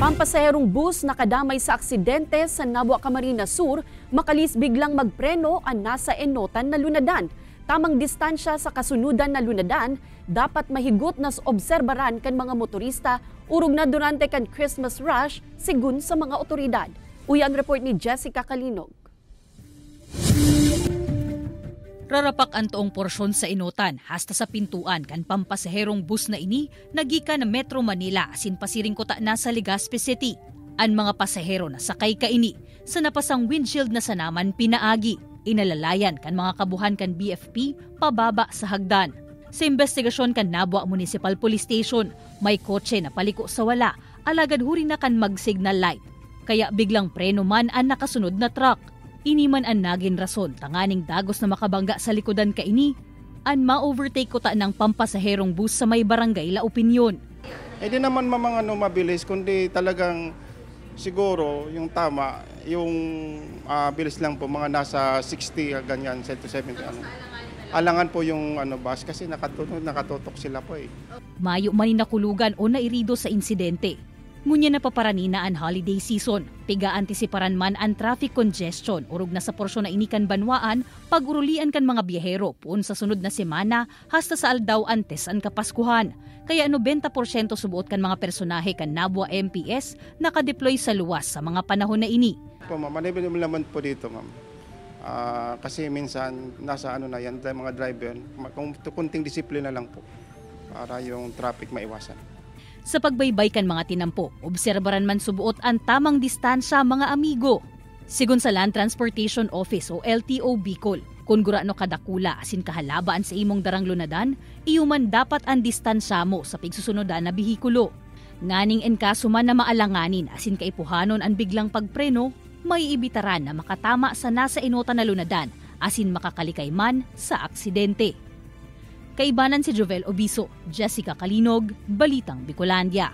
Pampasaherong bus nakadamay sa aksidente sa Nabua, Camarines Sur, makalis biglang magpreno ang nasa enotan na lunadan. Tamang distansya sa kasunudan na lunadan, dapat mahigot nas obserbaran kan mga motorista urog na durante kan Christmas rush sigun sa mga otoridad. Uyan report ni Jessica Kalinog. Rarapak ang toong porsyon sa inotan hasta sa pintuan kan pampasaherong bus na ini nagika na Metro Manila asin pasiring kota na sa Legazpi City. Ang mga pasahero na sakay kaini sa napasang windshield na sanaman pinaagi. Inalalayan kan mga kabuhan kan BFP pababa sa hagdan. Sa investigasyon kan Nabua Municipal Police Station, may kotse na paliko sa wala, alagad huri na kan mag-signal light. Kaya biglang preno man ang nakasunod na truck. Iniman ang naging rason tanganing dagos na makabangga sa likodan kaini, ang ma-overtake ko ta ng pampasaherong bus sa may barangay La Opinion. Hindi naman mabilis, kundi talagang siguro yung tama, yung bilis lang po, mga nasa 60, ganyan, 70. Alangan po yung bus kasi nakatutok sila po eh. Mayo man nakulugan o nairido sa insidente. Ngunya na paparanina ang holiday season. Piga-antisiparan man ang traffic congestion urog na sa porsyon na inikan banwaan pag-urulian kan mga biyahero puon sa sunod na semana hasta sa aldaw antes ang Kapaskuhan. Kaya 90% subuot kan mga personahe kan Nabua MPS nakadeploy sa luwas sa mga panahon na ini. Po ma'am, manibig naman po dito ma'am. Kasi minsan nasa na yan, mga driver, kung kunting disiplina lang po para yung traffic maiwasan. Sa pagbaybay kan mga tinampo, obserbaran man subuot ang tamang distansya mga amigo. Sigun sa Land Transportation Office o LTO Bicol, kung gurano kadakula asin kahalabaan sa imong darang lunadan, iyuman dapat ang distansya mo sa pigsusunodan na bihikulo. Nganing enkaso man na maalanganin asin kaipuhanon ang biglang pagpreno, may ibitaran na makatama sa nasa inota na lunadan asin makakalikay man sa aksidente. Kaibanan si Jovel Obiso, Jessica Kalinog, Balitang Bicolandia.